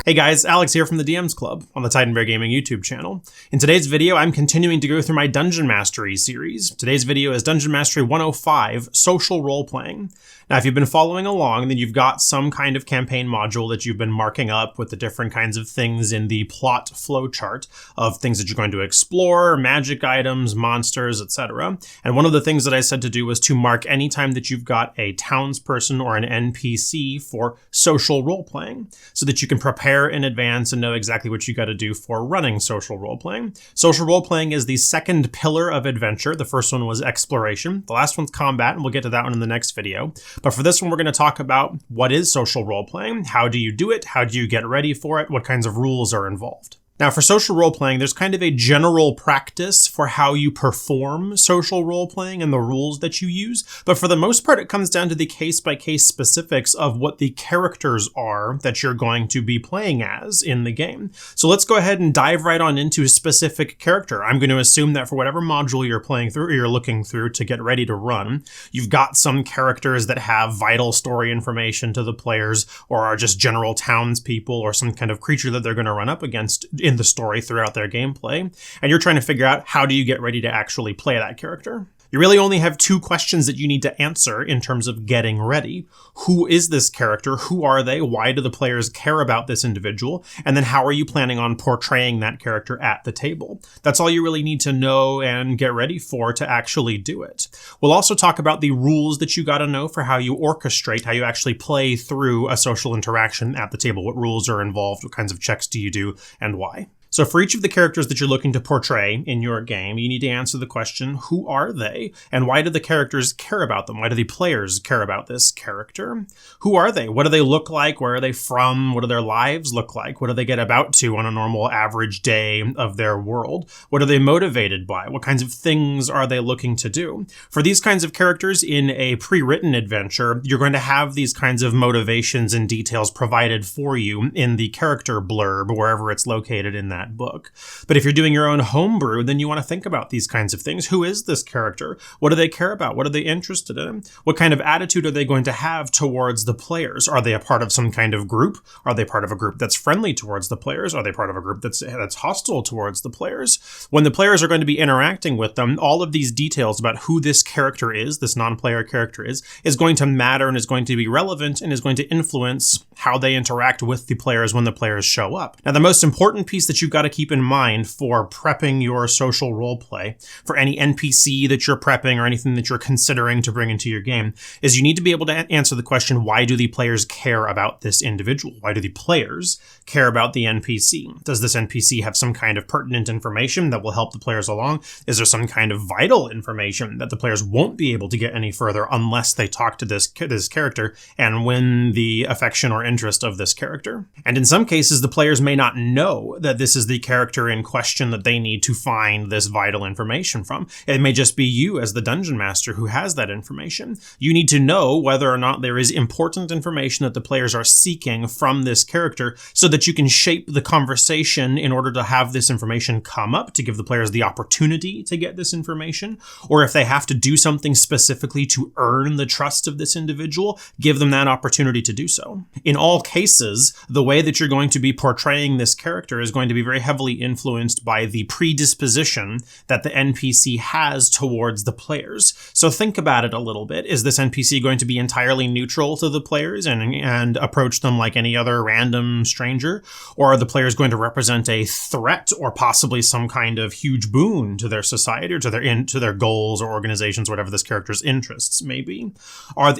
Hey guys, Alex here from the DMs Club on the Titan Bear Gaming YouTube channel. In today's video, I'm continuing to go through my Dungeon Mastery series. Today's video is Dungeon Mastery 105, Social Roleplaying. Now, if you've been following along, then you've got some kind of campaign module that you've been marking up with the different kinds of things in the plot flowchart of things that you're going to explore, magic items, monsters, etc. And one of the things that I said to do was to mark any time that you've got a townsperson or an NPC for social role-playing, so that you can prepare in advance and know exactly what you got to do for running social role-playing. Social role-playing is the second pillar of adventure. The first one was exploration. The last one's combat, and we'll get to that one in the next video. But for this one, we're going to talk about what is social role-playing, how do you do it, how do you get ready for it, what kinds of rules are involved. Now, for social role-playing, there's kind of a general practice for how you perform social role-playing and the rules that you use, but for the most part, it comes down to the case-by-case specifics of what the characters are that you're going to be playing as in the game. So let's go ahead and dive right on into a specific character. I'm going to assume that for whatever module you're playing through or you're looking through to get ready to run, you've got some characters that have vital story information to the players or are just general townspeople or some kind of creature that they're going to run up against in the story throughout their gameplay, and you're trying to figure out how do you get ready to actually play that character. You really only have two questions that you need to answer in terms of getting ready. Who is this character? Who are they? Why do the players care about this individual? And then how are you planning on portraying that character at the table? That's all you really need to know and get ready for to actually do it. We'll also talk about the rules that you got to know for how you orchestrate, how you actually play through a social interaction at the table. What rules are involved? What kinds of checks do you do and why? So for each of the characters that you're looking to portray in your game, you need to answer the question, who are they? And why do the characters care about them? Why do the players care about this character? Who are they? What do they look like? Where are they from? What do their lives look like? What do they get about to on a normal average day of their world? What are they motivated by? What kinds of things are they looking to do? For these kinds of characters in a pre-written adventure, you're going to have these kinds of motivations and details provided for you in the character blurb, wherever it's located in that book. But if you're doing your own homebrew, then you want to think about these kinds of things. Who is this character? What do they care about? What are they interested in? What kind of attitude are they going to have towards the players? Are they a part of some kind of group? Are they part of a group that's friendly towards the players? Are they part of a group that's hostile towards the players? When the players are going to be interacting with them, all of these details about who this character is, this non-player character is going to matter and is going to be relevant and is going to influence how they interact with the players when the players show up. Now, the most important piece that you've got to keep in mind for prepping your social roleplay, for any NPC that you're prepping or anything that you're considering to bring into your game, is you need to be able to answer the question, why do the players care about this individual? Why do the players care about the NPC? Does this NPC have some kind of pertinent information that will help the players along? Is there some kind of vital information that the players won't be able to get any further unless they talk to this character and win the affection or interest of this character? And in some cases, the players may not know that this is the character in question that they need to find this vital information from. It may just be you as the dungeon master who has that information. You need to know whether or not there is important information that the players are seeking from this character so that you can shape the conversation in order to have this information come up, to give the players the opportunity to get this information, or if they have to do something specifically to earn the trust of this individual, give them that opportunity to do so. In all cases, the way that you're going to be portraying this character is going to be very heavily influenced by the predisposition that the NPC has towards the players. So think about it a little bit. Is this NPC going to be entirely neutral to the players and approach them like any other random stranger? Or are the players going to represent a threat or possibly some kind of huge boon to their society or to their goals or organizations, whatever this character's interests may be?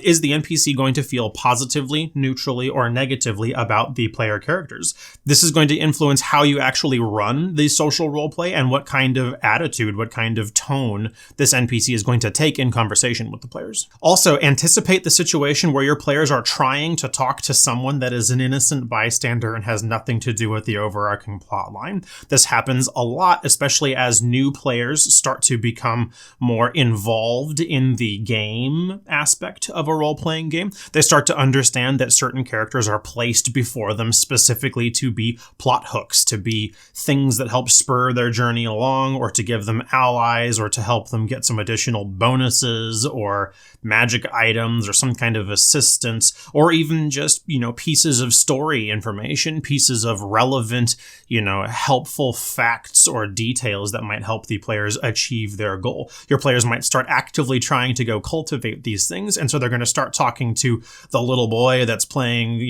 Is the NPC going to feel positively, neutrally, or negatively about the player characters? This is going to influence how you actually run the social roleplay and what kind of attitude, what kind of tone this NPC is going to take in conversation with the players. Also, anticipate the situation where your players are trying to talk to someone that is an innocent bystander and has nothing to do with the overarching plot line. This happens a lot, especially as new players start to become more involved in the game aspect of a role-playing game. They start to understand that certain characters are placed before them specifically to be plot hooks, to be be things that help spur their journey along, or to give them allies, or to help them get some additional bonuses or magic items or some kind of assistance, or even just, pieces of story information, pieces of relevant, helpful facts or details that might help the players achieve their goal. Your players might start actively trying to go cultivate these things, and so they're going to start talking to the little boy that's playing,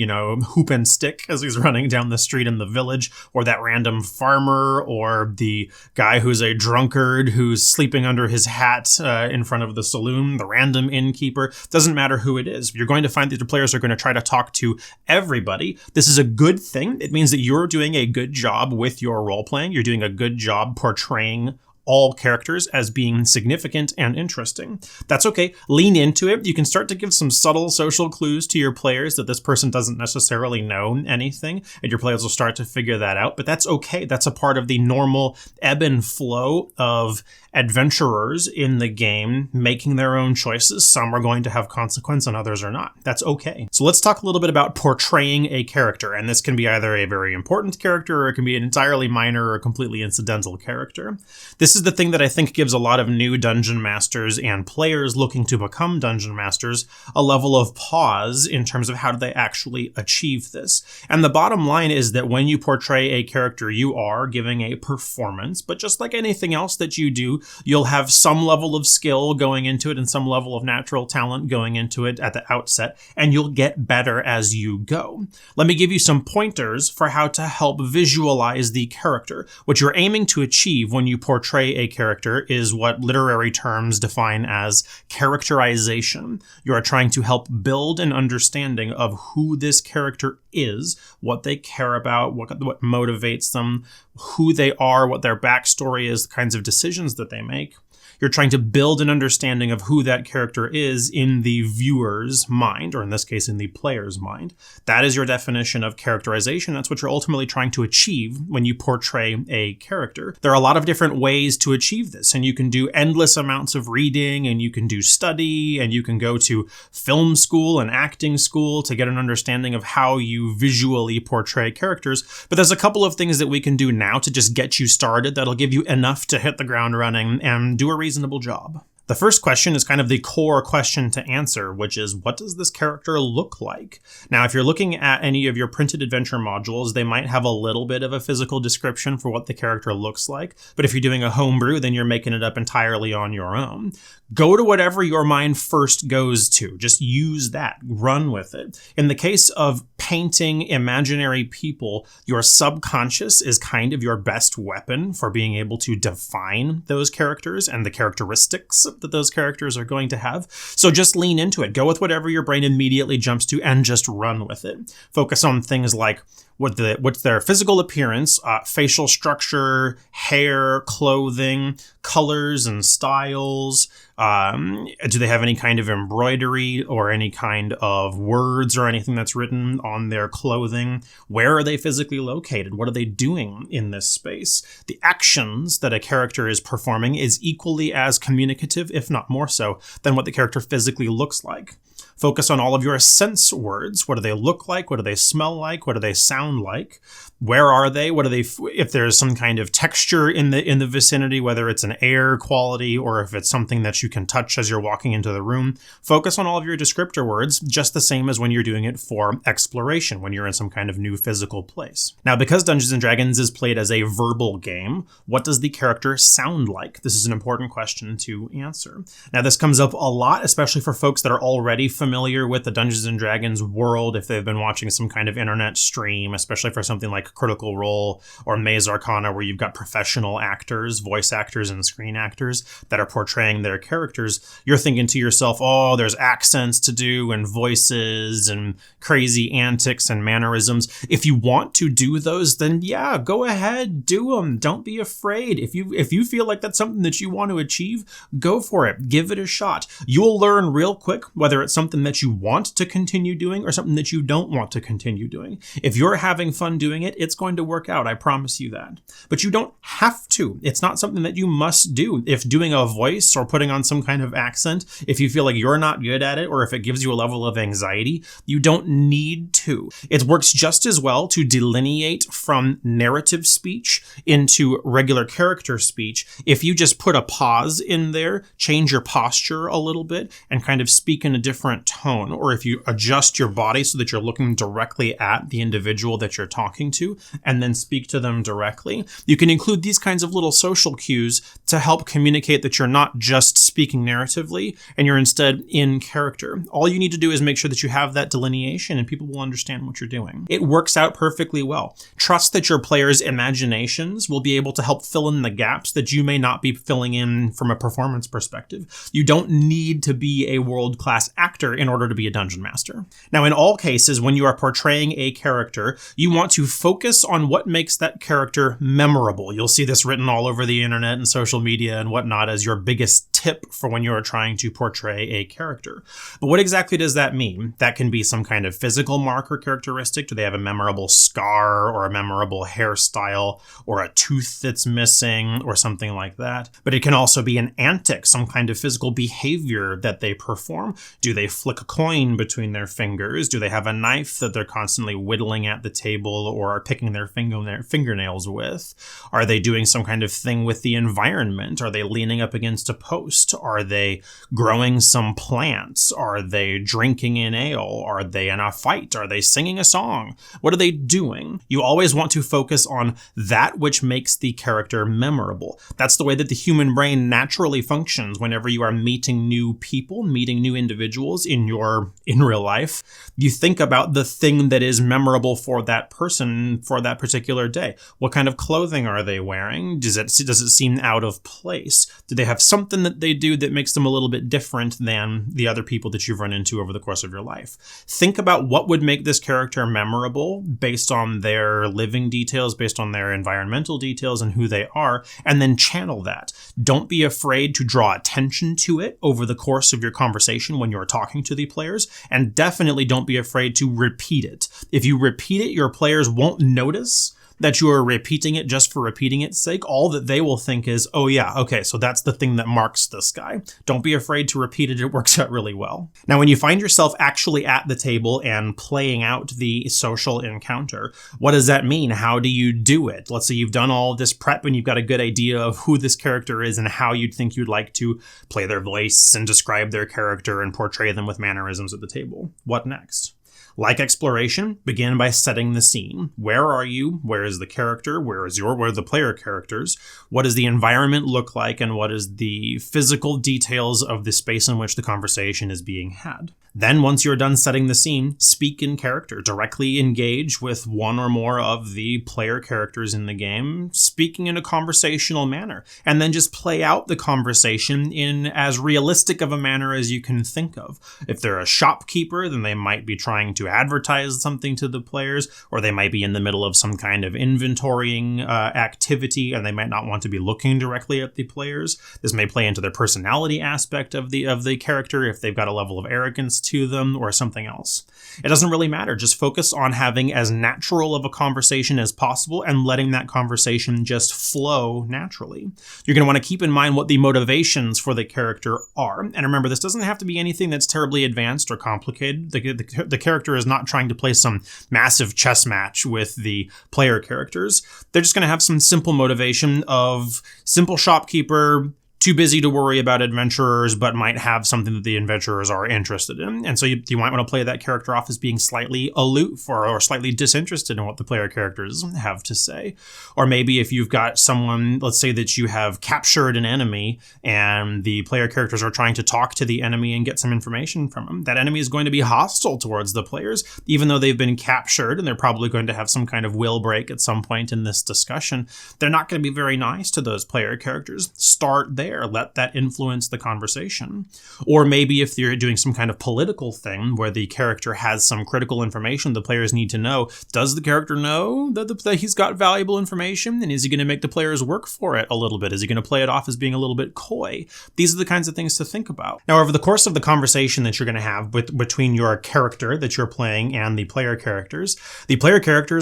hoop and stick as he's running down the street in the village, or that random farmer, or the guy who's a drunkard who's sleeping under his hat in front of the saloon, the random innkeeper. Doesn't matter who it is. You're going to find that your players are going to try to talk to everybody. This is a good thing. It means that you're doing a good job with your role playing. You're doing a good job portraying all characters as being significant and interesting. That's okay. Lean into it. You can start to give some subtle social clues to your players that this person doesn't necessarily know anything, and your players will start to figure that out. But that's okay. That's a part of the normal ebb and flow of adventurers in the game making their own choices. Some are going to have consequence and others are not. That's okay. So let's talk a little bit about portraying a character. And this can be either a very important character, or it can be an entirely minor or completely incidental character. This is the thing that I think gives a lot of new dungeon masters and players looking to become dungeon masters a level of pause in terms of how do they actually achieve this. And the bottom line is that when you portray a character, you are giving a performance, but just like anything else that you do, you'll have some level of skill going into it and some level of natural talent going into it at the outset, and you'll get better as you go. Let me give you some pointers for how to help visualize the character. What you're aiming to achieve when you portray a character is what literary terms define as characterization. You are trying to help build an understanding of who this character is, what they care about, what motivates them, who they are, what their backstory is, the kinds of decisions that they make. You're trying to build an understanding of who that character is in the viewer's mind, or in this case, in the player's mind. That is your definition of characterization. That's what you're ultimately trying to achieve when you portray a character. There are a lot of different ways to achieve this, and you can do endless amounts of reading, and you can do study, and you can go to film school and acting school to get an understanding of how you visually portray characters. But there's a couple of things that we can do now to just get you started that'll give you enough to hit the ground running and do a reasonable job. The first question is kind of the core question to answer, which is, what does this character look like? Now, if you're looking at any of your printed adventure modules, they might have a little bit of a physical description for what the character looks like. But if you're doing a homebrew, then you're making it up entirely on your own. Go to whatever your mind first goes to. Just use that. Run with it. In the case of painting imaginary people, your subconscious is kind of your best weapon for being able to define those characters and the characteristics that those characters are going to have. So just lean into it. Go with whatever your brain immediately jumps to and just run with it. Focus on things like what's their physical appearance, facial structure, hair, clothing, colors and styles. Do they have any kind of embroidery or any kind of words or anything that's written on their clothing? Where are they physically located? What are they doing in this space? The actions that a character is performing is equally as communicative, if not more so, than what the character physically looks like. Focus on all of your sense words. What do they look like? What do they smell like? What do they sound like? Where are they? What are they? If there's some kind of texture in the vicinity, whether it's an air quality or if it's something that you can touch as you're walking into the room, focus on all of your descriptor words, just the same as when you're doing it for exploration, when you're in some kind of new physical place. Now, because Dungeons & Dragons is played as a verbal game, what does the character sound like? This is an important question to answer. Now, this comes up a lot, especially for folks that are already familiar with the Dungeons & Dragons world, if they've been watching some kind of internet stream, especially for something like Critical Role or Maze Arcana, where you've got professional actors, voice actors and screen actors that are portraying their characters. You're thinking to yourself, oh, there's accents to do and voices and crazy antics and mannerisms. If you want to do those, then yeah, go ahead, do them. Don't be afraid. If you feel like that's something that you want to achieve, go for it. Give it a shot. You'll learn real quick whether it's something something that you want to continue doing or something that you don't want to continue doing. If you're having fun doing it, it's going to work out. I promise you that. But you don't have to. It's not something that you must do. If doing a voice or putting on some kind of accent, if you feel like you're not good at it, or if it gives you a level of anxiety, you don't need to. It works just as well to delineate from narrative speech into regular character speech if you just put a pause in there, change your posture a little bit, and kind of speak in a different tone, or if you adjust your body so that you're looking directly at the individual that you're talking to and then speak to them directly. You can include these kinds of little social cues to help communicate that you're not just speaking narratively and you're instead in character. All you need to do is make sure that you have that delineation and people will understand what you're doing. It works out perfectly well. Trust that your players' imaginations will be able to help fill in the gaps that you may not be filling in from a performance perspective. You don't need to be a world-class actor in order to be a dungeon master. Now, in all cases, when you are portraying a character, you want to focus on what makes that character memorable. You'll see this written all over the internet and social media and whatnot as your biggest tip for when you are trying to portray a character. But what exactly does that mean? That can be some kind of physical marker characteristic. Do they have a memorable scar or a memorable hairstyle or a tooth that's missing or something like that? But it can also be an antic, some kind of physical behavior that they perform. Do they flick a coin between their fingers? Do they have a knife that they're constantly whittling at the table or are picking their fingernails with? Are they doing some kind of thing with the environment? Are they leaning up against a post? Are they growing some plants? Are they drinking an ale? Are they in a fight? Are they singing a song? What are they doing? You always want to focus on that which makes the character memorable. That's the way that the human brain naturally functions whenever you are meeting new people, meeting new individuals in real life. You think about the thing that is memorable for that person for that particular day. What kind of clothing are they wearing? Does it seem out of place? Do they have something that they do that makes them a little bit different than the other people that you've run into over the course of your life? Think about what would make this character memorable based on their living details, based on their environmental details and who they are, and then channel that. Don't be afraid to draw attention to it over the course of your conversation when you're talking to the players, and definitely don't be afraid to repeat it. If you repeat it, your players won't notice that you are repeating it just for repeating its sake. All that they will think is, oh yeah, okay, so that's the thing that marks this guy. Don't be afraid to repeat it. It works out really well. Now, when you find yourself actually at the table and playing out the social encounter, what does that mean? How do you do it? Let's say you've done all of this prep and you've got a good idea of who this character is and how you'd think you'd like to play their voice and describe their character and portray them with mannerisms at the table. What next? Like exploration, begin by setting the scene. Where are you? Where is the character? Where are the player characters? What does the environment look like? And what is the physical details of the space in which the conversation is being had? Then, once you're done setting the scene, speak in character. Directly engage with one or more of the player characters in the game, speaking in a conversational manner. And then just play out the conversation in as realistic of a manner as you can think of. If they're a shopkeeper, then they might be trying to advertise something to the players, or they might be in the middle of some kind of inventorying activity, and they might not want to be looking directly at the players. This may play into their personality aspect of the character, if they've got a level of arrogance to them or something else. It doesn't really matter. Just focus on having as natural of a conversation as possible and letting that conversation just flow naturally. You're going to want to keep in mind what the motivations for the character are. And remember, this doesn't have to be anything that's terribly advanced or complicated. The character is not trying to play some massive chess match with the player characters. They're just going to have some simple motivation of simple shopkeeper, too busy to worry about adventurers, but might have something that the adventurers are interested in. And so you might want to play that character off as being slightly aloof or slightly disinterested in what the player characters have to say. Or maybe if you've got someone, let's say that you have captured an enemy and the player characters are trying to talk to the enemy and get some information from them. That enemy is going to be hostile towards the players, even though they've been captured, and they're probably going to have some kind of will break at some point in this discussion. They're not going to be very nice to those player characters. Start there. there. Let that influence the conversation. Or maybe if you're doing some kind of political thing where the character has some critical information the players need to know, does the character know that he's got valuable information? And is he going to make the players work for it a little bit? Is he going to play it off as being a little bit coy? These are the kinds of things to think about. Now, over the course of the conversation that you're going to have between your character that you're playing and the player characters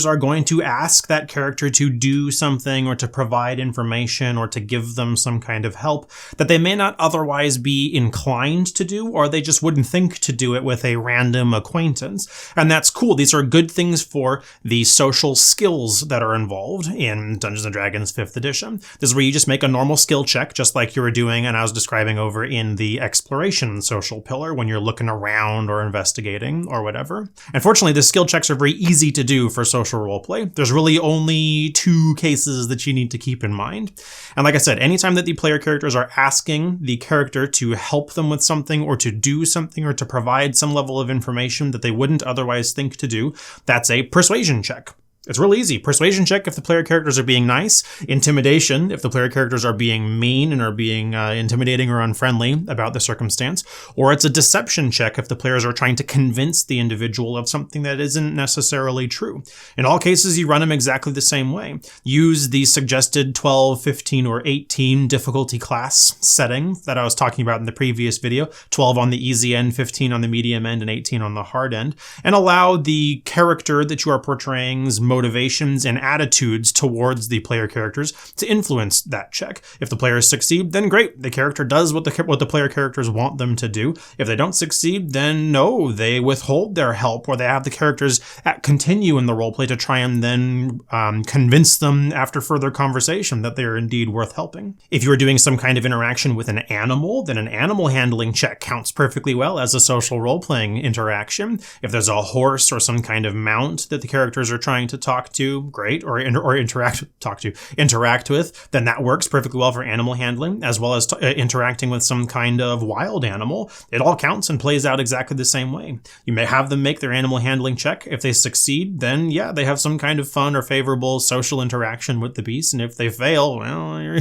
are going to ask that character to do something or to provide information or to give them some kind of help that they may not otherwise be inclined to do, or they just wouldn't think to do it with a random acquaintance. And that's cool. These are good things for the social skills that are involved in Dungeons & Dragons 5th edition. This is where you just make a normal skill check, just like you were doing and I was describing over in the exploration social pillar when you're looking around or investigating or whatever. Unfortunately, the skill checks are very easy to do for social roleplay. There's really only 2 cases that you need to keep in mind. And like I said, anytime that the player characters are asking the character to help them with something or to do something or to provide some level of information that they wouldn't otherwise think to do, that's a persuasion check. It's real easy. Persuasion check if the player characters are being nice. Intimidation if the player characters are being mean and are being intimidating or unfriendly about the circumstance. Or it's a deception check if the players are trying to convince the individual of something that isn't necessarily true. In all cases, you run them exactly the same way. Use the suggested 12, 15, or 18 difficulty class setting that I was talking about in the previous video. 12 on the easy end, 15 on the medium end, and 18 on the hard end. And allow the character that you are portraying's motivations and attitudes towards the player characters to influence that check. If the players succeed, then great. The character does what the player characters want them to do. If they don't succeed, then no, they withhold their help, or they have the characters continue in the roleplay to try and then convince them after further conversation that they are indeed worth helping. If you are doing some kind of interaction with an animal, then an animal handling check counts perfectly well as a social role-playing interaction. If there's a horse or some kind of mount that the characters are trying to talk to, great, or interact with, then that works perfectly well for animal handling, as well as interacting with some kind of wild animal. It all counts and plays out exactly the same way. You may have them make their animal handling check. If they succeed, then yeah, they have some kind of fun or favorable social interaction with the beast, and if they fail, well,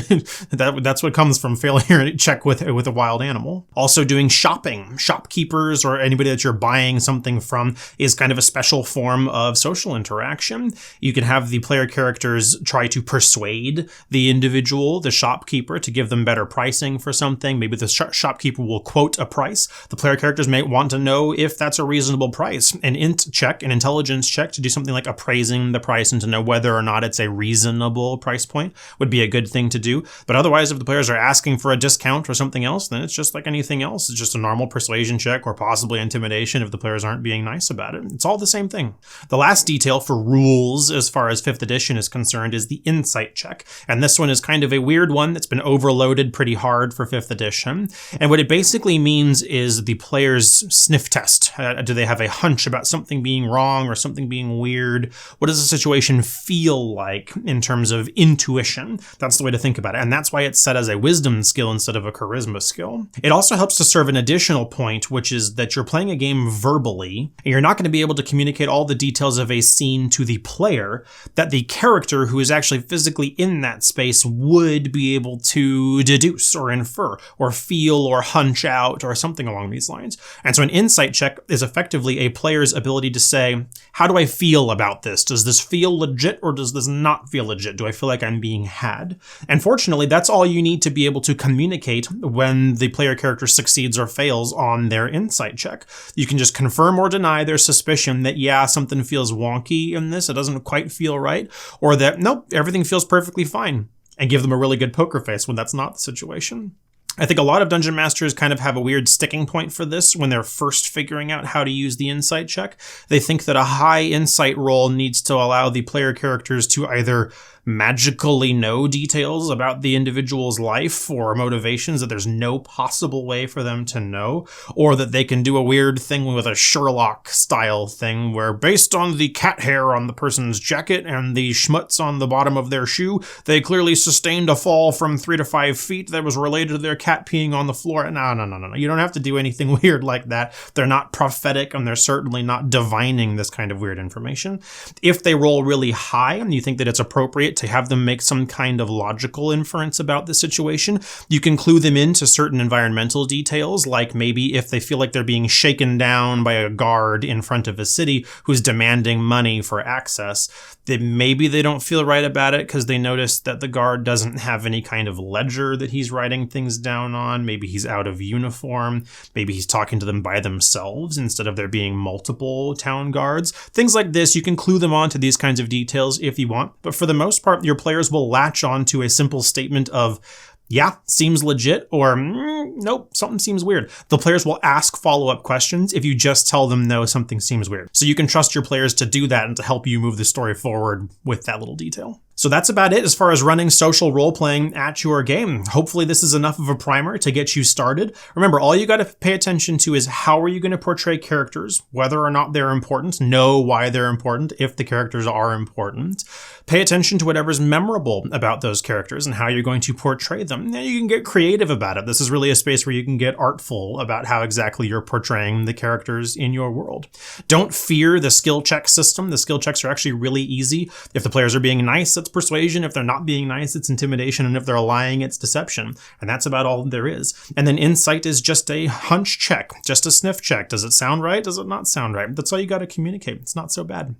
that's what comes from failing your check with a wild animal. Also doing shopping. Shopkeepers or anybody that you're buying something from is kind of a special form of social interaction. You can have the player characters try to persuade the individual, the shopkeeper, to give them better pricing for something. Maybe the shopkeeper will quote a price. The player characters may want to know if that's a reasonable price. An intelligence check to do something like appraising the price and to know whether or not it's a reasonable price point would be a good thing to do. But otherwise, if the players are asking for a discount or something else, then it's just like anything else. It's just a normal persuasion check or possibly intimidation if the players aren't being nice about it. It's all the same thing. The last detail for rules as far as 5th edition is concerned is the insight check. And this one is kind of a weird one that's been overloaded pretty hard for 5th edition. And what it basically means is the player's sniff test. Do they have a hunch about something being wrong or something being weird? What does the situation feel like in terms of intuition? That's the way to think about it. And that's why it's set as a wisdom skill instead of a charisma skill. It also helps to serve an additional point, which is that you're playing a game verbally, and you're not going to be able to communicate all the details of a scene to the player that the character who is actually physically in that space would be able to deduce or infer or feel or hunch out or something along these lines. And so an insight check is effectively a player's ability to say, how do I feel about this? Does this feel legit or does this not feel legit? Do I feel like I'm being had? And fortunately, that's all you need to be able to communicate when the player character succeeds or fails on their insight check. You can just confirm or deny their suspicion that, yeah, something feels wonky in this. It doesn't quite feel right, or that, nope, everything feels perfectly fine, and give them a really good poker face when that's not the situation. I think a lot of dungeon masters kind of have a weird sticking point for this when they're first figuring out how to use the insight check. They think that a high insight roll needs to allow the player characters to either magically know details about the individual's life or motivations that there's no possible way for them to know, or that they can do a weird thing with a Sherlock style thing where based on the cat hair on the person's jacket and the schmutz on the bottom of their shoe, they clearly sustained a fall from 3 to 5 feet that was related to their cat peeing on the floor. No. You don't have to do anything weird like that. They're not prophetic, and they're certainly not divining this kind of weird information. If they roll really high and you think that it's appropriate appropriate to have them make some kind of logical inference about the situation. You can clue them into certain environmental details, like maybe if they feel like they're being shaken down by a guard in front of a city who's demanding money for access, that maybe they don't feel right about it because they notice that the guard doesn't have any kind of ledger that he's writing things down on. Maybe he's out of uniform. Maybe he's talking to them by themselves instead of there being multiple town guards. Things like this, you can clue them on to these kinds of details if you want, but for the most part, your players will latch on to a simple statement of, yeah, seems legit, or nope, something seems weird. The players will ask follow-up questions if you just tell them no, something seems weird. So you can trust your players to do that and to help you move the story forward with that little detail. So that's about it as far as running social role-playing at your game. Hopefully this is enough of a primer to get you started. Remember, all you got to pay attention to is how are you going to portray characters, whether or not they're important, know why they're important, if the characters are important. Pay attention to whatever's memorable about those characters and how you're going to portray them. Then you can get creative about it. This is really a space where you can get artful about how exactly you're portraying the characters in your world. Don't fear the skill check system. The skill checks are actually really easy. If the players are being nice, it's persuasion. If they're not being nice, it's intimidation. And if they're lying, it's deception. And that's about all there is. And then insight is just a hunch check, just a sniff check. Does it sound right? Does it not sound right? That's all you got to communicate. It's not so bad.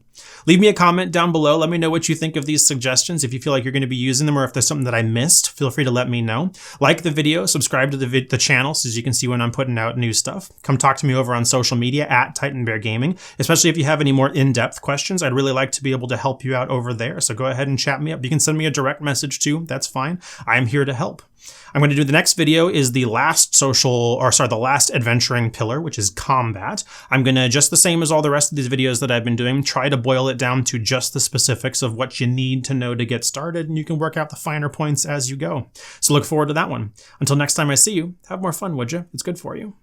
Leave me a comment down below. Let me know what you think of these suggestions. If you feel like you're going to be using them or if there's something that I missed, feel free to let me know. Like the video, subscribe to the channel so you can see when I'm putting out new stuff. Come talk to me over on social media at Titan Bear Gaming, especially if you have any more in-depth questions. I'd really like to be able to help you out over there. So go ahead and chat me up. You can send me a direct message too. That's fine. I'm here to help. I'm going to do the next video is the last the last adventuring pillar, which is combat. I'm going to, just the same as all the rest of these videos that I've been doing, try to boil it down to just the specifics of what you need to know to get started, and you can work out the finer points as you go. So look forward to that one. Until next time I see you, have more fun, would you? It's good for you.